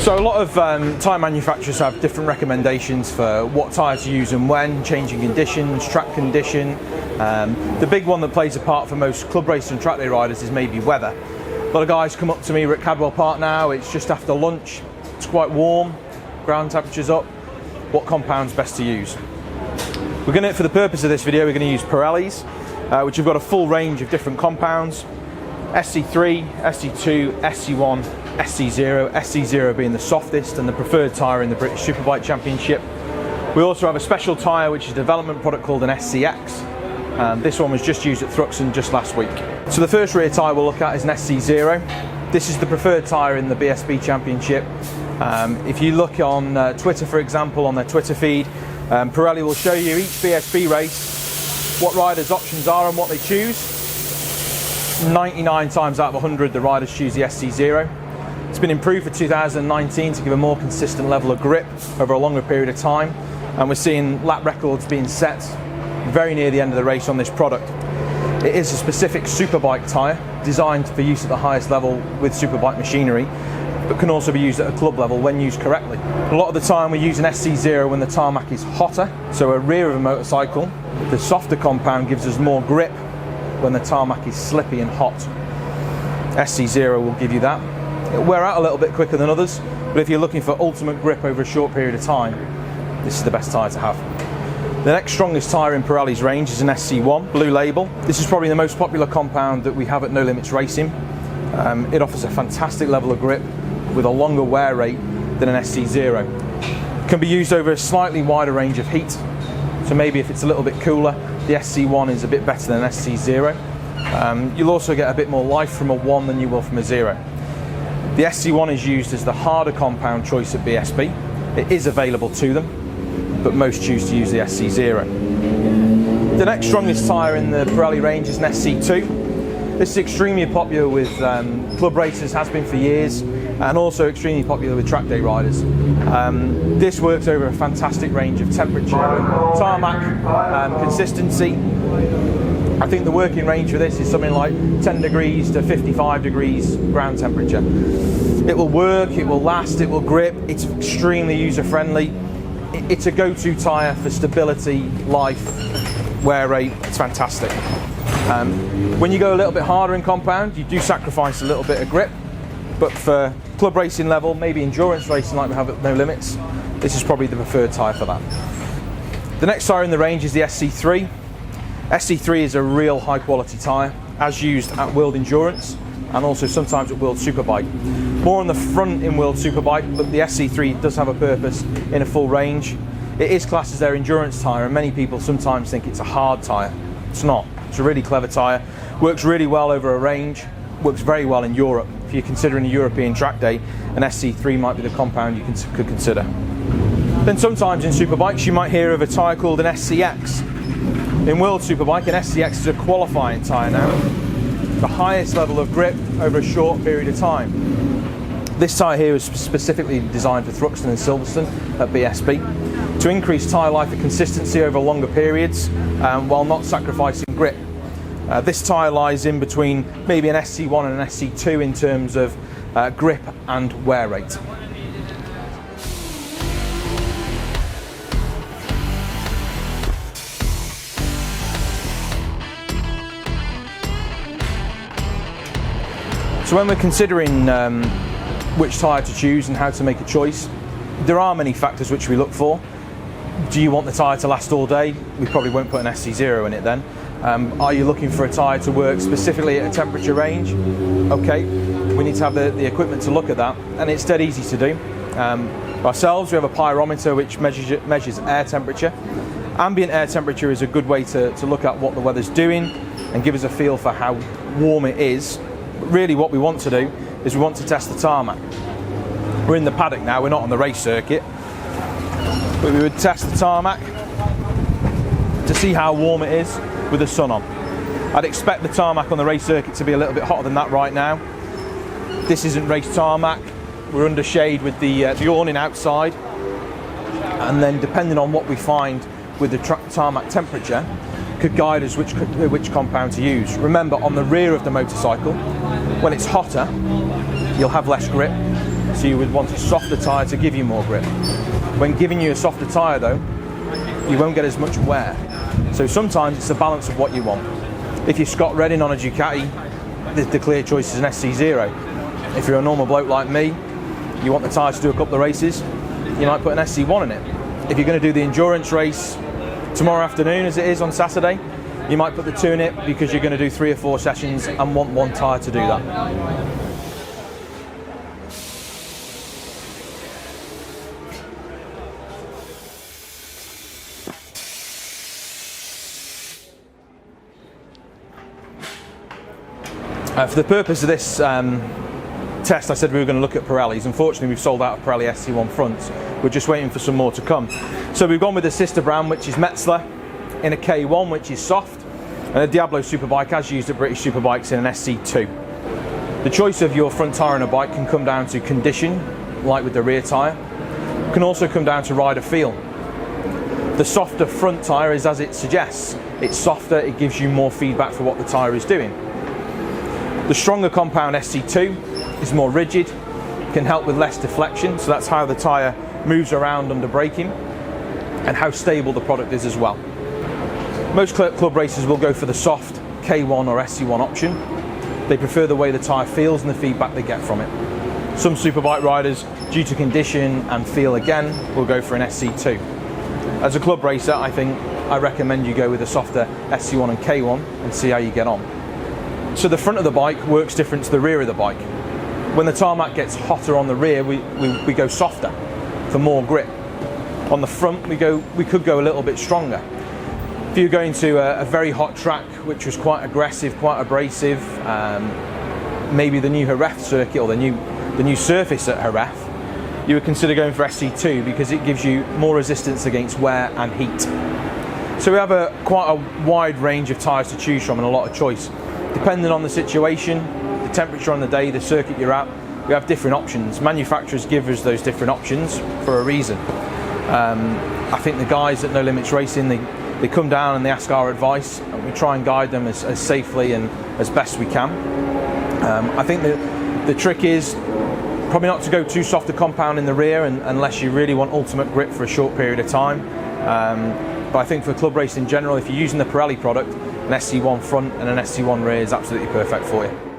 So a lot of tyre manufacturers have different recommendations for what tyre to use and when, changing conditions, track condition. The big one that plays a part for most club racer and track day riders is maybe weather. A lot of guys come up to me, we're at Cadwell Park now, it's just after lunch, it's quite warm, ground temperature's up. What compound's best to use? For the purpose of this video, we're going to use Pirelli's, which have got a full range of different compounds. SC3, SC2, SC1, SC0, SC0 being the softest and the preferred tyre in the British Superbike Championship. We also have a special tyre which is a development product called an SCX. This one was just used at Thruxton just last week. So the first rear tyre we'll look at is an SC0. This is the preferred tyre in the BSB Championship. If you look on Twitter, for example, on their Twitter feed, Pirelli will show you each BSB race what riders' options are and what they choose. 99 times out of 100 the riders choose the SC0. It's been improved for 2019 to give a more consistent level of grip over a longer period of time, and we're seeing lap records being set very near the end of the race on this product. It is a specific superbike tyre designed for use at the highest level with superbike machinery, but can also be used at a club level when used correctly. A lot of the time we use an SC0 when the tarmac is hotter, so a rear of a motorcycle. The softer compound gives us more grip when the tarmac is slippy and hot. SC0 will give you that. It'll wear out a little bit quicker than others, but if you're looking for ultimate grip over a short period of time, this is the best tyre to have. The next strongest tyre in Pirelli's range is an SC1, blue label. This is probably the most popular compound that we have at No Limits Racing. It offers a fantastic level of grip with a longer wear rate than an SC0. It can be used over a slightly wider range of heat, so maybe if it's a little bit cooler, the SC1 is a bit better than an SC0. You'll also get a bit more life from a 1 than you will from a 0. The SC1 is used as the harder compound choice at BSB. It is available to them, but most choose to use the SC0. The next strongest tyre in the Pirelli range is an SC2. This is extremely popular with club racers, has been for years, and also extremely popular with track day riders. This works over a fantastic range of temperature and tarmac consistency. I think the working range for this is something like 10 degrees to 55 degrees ground temperature. It will work, it will last, it will grip, it's extremely user-friendly. It's a go-to tyre for stability, life, wear rate, it's fantastic. When you go a little bit harder in compound, you do sacrifice a little bit of grip, but for club racing level, maybe endurance racing like we have at No Limits, this is probably the preferred tyre for that. The next tyre in the range is the SC3. SC3 is a real high quality tyre, as used at World Endurance and also sometimes at World Superbike. More on the front in World Superbike, but the SC3 does have a purpose in a full range. It is classed as their endurance tyre, and many people sometimes think it's a hard tyre. It's not. It's a really clever tyre, works really well over a range, works very well in Europe. If you're considering a European track day, an SC3 might be the compound you could consider. Then sometimes in superbikes you might hear of a tyre called an SCX. In World Superbike, an SCX is a qualifying tyre now, the highest level of grip over a short period of time. This tyre here is specifically designed for Thruxton and Silverstone at BSB to increase tyre life and consistency over longer periods while not sacrificing grip. This tyre lies in between maybe an SC1 and an SC2 in terms of grip and wear rate. So when we're considering which tyre to choose and how to make a choice, there are many factors which we look for. Do you want the tyre to last all day? We probably won't put an SC0 in it then. Are you looking for a tyre to work specifically at a temperature range? Okay, we need to have the equipment to look at that, and it's dead easy to do. Ourselves, we have a pyrometer which measures air temperature. Ambient air temperature is a good way to look at what the weather's doing and give us a feel for how warm it is. But really what we want to do is we want to test the tarmac. We're in the paddock now, we're not on the race circuit, but we would test the tarmac to see how warm it is with the sun on. I'd expect the tarmac on the race circuit to be a little bit hotter than that right now. This isn't race tarmac, we're under shade with the awning outside, and then depending on what we find with the tarmac temperature could guide us which compound to use. Remember, on the rear of the motorcycle, when it's hotter, you'll have less grip. So you would want a softer tyre to give you more grip. When giving you a softer tyre though, you won't get as much wear. So sometimes it's the balance of what you want. If you're Scott Redding on a Ducati, the clear choice is an SC0. If you're a normal bloke like me, you want the tyre to do a couple of races, you might put an SC1 in it. If you're going to do the endurance race tomorrow afternoon, as it is on Saturday, you might put the 2 in it because you're going to do 3 or 4 sessions and want one tyre to do that. For the purpose of this test, I said we were going to look at Pirellis. Unfortunately, we've sold out of Pirelli SC1 fronts. We're just waiting for some more to come. So we've gone with the sister brand, which is Metzler, in a K1, which is soft, and a Diablo Superbike as used at British Superbikes in an SC2. The choice of your front tyre on a bike can come down to condition, like with the rear tyre. It can also come down to rider feel. The softer front tyre is as it suggests. It's softer, it gives you more feedback for what the tyre is doing. The stronger compound SC2 is more rigid, can help with less deflection, so that's how the tyre moves around under braking and how stable the product is as well. Most club racers will go for the soft K1 or SC1 option. They prefer the way the tyre feels and the feedback they get from it. Some superbike riders, due to condition and feel again, will go for an SC2. As a club racer, I recommend you go with a softer SC1 and K1 and see how you get on. So the front of the bike works different to the rear of the bike. When the tarmac gets hotter on the rear, we go softer for more grip. On the front, we could go a little bit stronger. If you're going to a very hot track, which was quite aggressive, quite abrasive, maybe the new Jerez circuit or the new surface at Jerez, you would consider going for SC2 because it gives you more resistance against wear and heat. So we have quite a wide range of tyres to choose from and a lot of choice. Depending on the situation, the temperature on the day, the circuit you're at, we have different options. Manufacturers give us those different options for a reason. I think the guys at No Limits Racing, they come down and they ask our advice, and we try and guide them as safely and as best we can. I think the trick is probably not to go too soft a compound in the rear unless you really want ultimate grip for a short period of time. But I think for club racing in general, if you're using the Pirelli product, an SC1 front and an SC1 rear is absolutely perfect for you.